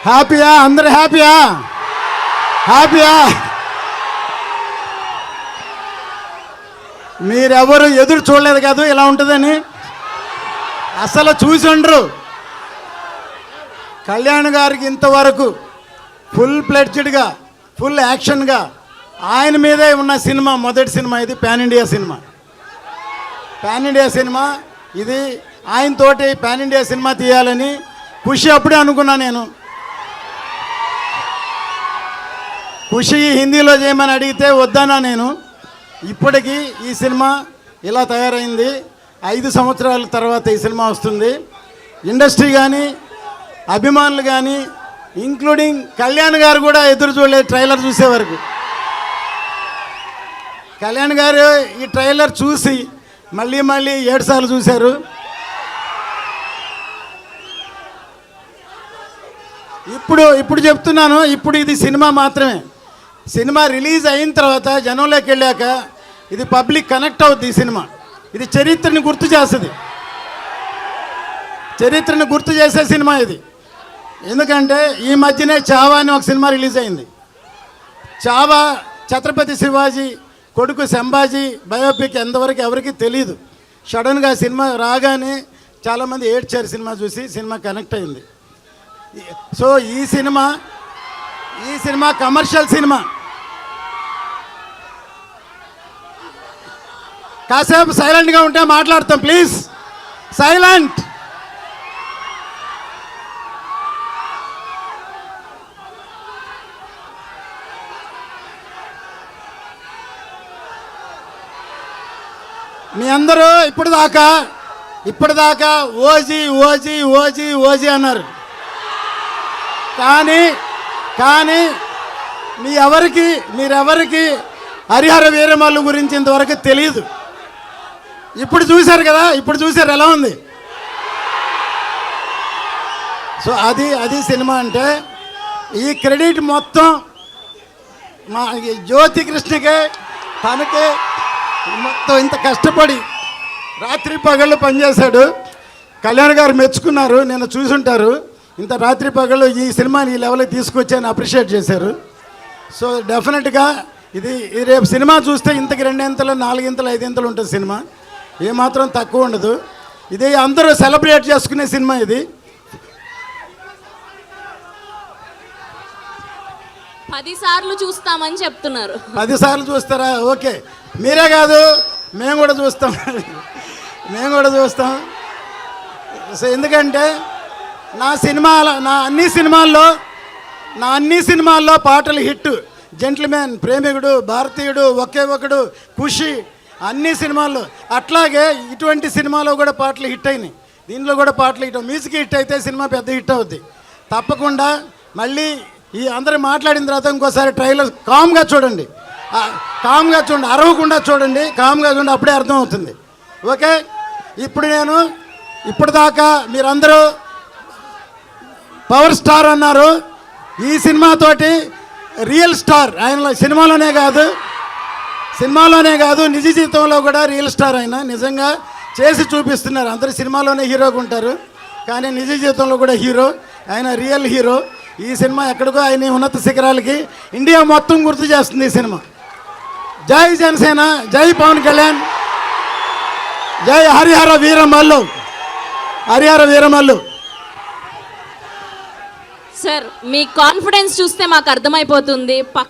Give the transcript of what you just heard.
హ్యాపీయా? అందరు హ్యాపీయా? హ్యాపీయా? మీరెవరు ఎదురు చూడలేదు కాదు ఇలా ఉంటుందని, అసలు చూసి ఉండరు. కళ్యాణ్ గారికి ఇంతవరకు ఫుల్ ప్లెడ్జ్డ్గా, ఫుల్ యాక్షన్గా ఆయన మీదే ఉన్న సినిమా మొదటి సినిమా ఇది. Pan India cinema, pan India cinema ఇది. ఆయనతోటి పాన్ ఇండియా సినిమా తీయాలని ఖుషి అప్పుడే అనుకున్నా నేను. ఖుషి హిందీలో చేయమని అడిగితే వద్దన్నా నేను. ఇప్పటికీ ఈ సినిమా ఇలా తయారైంది. 5 సంవత్సరాల తర్వాత ఈ సినిమా వస్తుంది. ఇండస్ట్రీ కానీ, అభిమానులు కానీ, ఇంక్లూడింగ్ కళ్యాణ్ గారు కూడా ఎదురు చూడలేదు ట్రైలర్ చూసే వరకు. కళ్యాణ్ గారు ఈ ట్రైలర్ చూసి మళ్ళీ 7 సార్లు చూశారు. ఇప్పుడు చెప్తున్నాను, ఇప్పుడు ఇది సినిమా మాత్రమే. సినిమా రిలీజ్ అయిన తర్వాత జనంలోకి వెళ్ళాక ఇది పబ్లిక్ కనెక్ట్ అవుద్ది. ఈ సినిమా ఇది చరిత్రని గుర్తు చేస్తుంది, చరిత్రను గుర్తు చేసే సినిమా ఇది. ఎందుకంటే ఈ మధ్యనే చావా అని ఒక సినిమా రిలీజ్ అయింది. చావా ఛత్రపతి శివాజీ కొడుకు సంభాజీ బయోపిక్ ఎంతవరకు ఎవరికి తెలియదు. సడన్గా సినిమా రాగానే చాలామంది ఏడ్చారు సినిమా చూసి. సినిమా కనెక్ట్ అయింది. సో ఈ సినిమా కమర్షియల్ సినిమా. కాసేపు సైలెంట్గా ఉంటే మాట్లాడతాం ప్లీజ్. సైలెంట్. మీ అందరూ ఇప్పటిదాకా ఓజీ ఓజీ ఓజీ ఓజీ అన్నారు. కానీ మీరెవరికి హరిహర వీరమల్లు గురించి ఇంతవరకు తెలియదు. ఇప్పుడు చూశారు కదా, ఇప్పుడు చూశారు ఎలా ఉంది. సో అది సినిమా అంటే. ఈ క్రెడిట్ మొత్తం మా జ్యోతి కృష్ణకే, తనకే. మొత్తం ఇంత కష్టపడి రాత్రి పగళ్ళు పనిచేశాడు. కళ్యాణ్ గారు మెచ్చుకున్నారు, నేను చూసుంటారు. ఇంత రాత్రి పగళ్ళు ఈ సినిమాని ఈ లెవెల్కి తీసుకొచ్చి అప్రిషియేట్ చేశారు. సో డెఫినెట్గా ఇది రేపు సినిమా చూస్తే ఇంతకి 2 ఇంతలు 4 ఇంతలు 5 ఇంతలు ఉంటుంది సినిమా. ఏమాత్రం తక్కువ ఉండదు. ఇది అందరూ సెలబ్రేట్ చేసుకునే సినిమా ఇది. 10 సార్లు చూస్తామని చెప్తున్నారు. 10 సార్లు చూస్తారా? ఓకే, మీరే కాదు మేము కూడా చూస్తాం. సో ఎందుకంటే నా అన్ని సినిమాల్లో పాటలు హిట్. జెంట్ల్మెన్, ప్రేమికుడు, భారతీయుడు, ఒకే ఒకడు, ఖుషి, అన్ని సినిమాల్లో. అట్లాగే ఇటువంటి సినిమాలో కూడా పాటలు హిట్ అయినాయి. దీనిలో కూడా పాటలు హిట్. మ్యూజిక్ హిట్ అయితే సినిమా పెద్ద హిట్ అవుద్ది తప్పకుండా. మళ్ళీ ఈ అందరూ మాట్లాడిన తర్వాత ఇంకోసారి ట్రైలర్ కామ్గా చూడండి, అరవకుండా చూడండి, కామ్గా చూడండి, అప్పుడే అర్థమవుతుంది. ఓకే, ఇప్పటిదాకా మీరందరూ పవర్ స్టార్ అన్నారు. ఈ సినిమాతోటి రియల్ స్టార్ ఆయన సినిమాలోనే కాదు నిజ జీవితంలో కూడా రియల్ స్టార్ ఆయన నిజంగా చేసి చూపిస్తున్నారు. అందరు సినిమాలోనే హీరోగా ఉంటారు, కానీ నిజ జీవితంలో కూడా హీరో. ఆయన రియల్ హీరో. ఈ సినిమా ఎక్కడికో ఆయన ఉన్నత శిఖరాలకి ఇండియా మొత్తం గుర్తు చేస్తుంది ఈ సినిమా. జై జనసేన, జై పవన్ కళ్యాణ్, జై హరిహర వీరమల్లు. సార్ మీ కాన్ఫిడెన్స్ చూస్తే మాకు అర్థమైపోతుంది.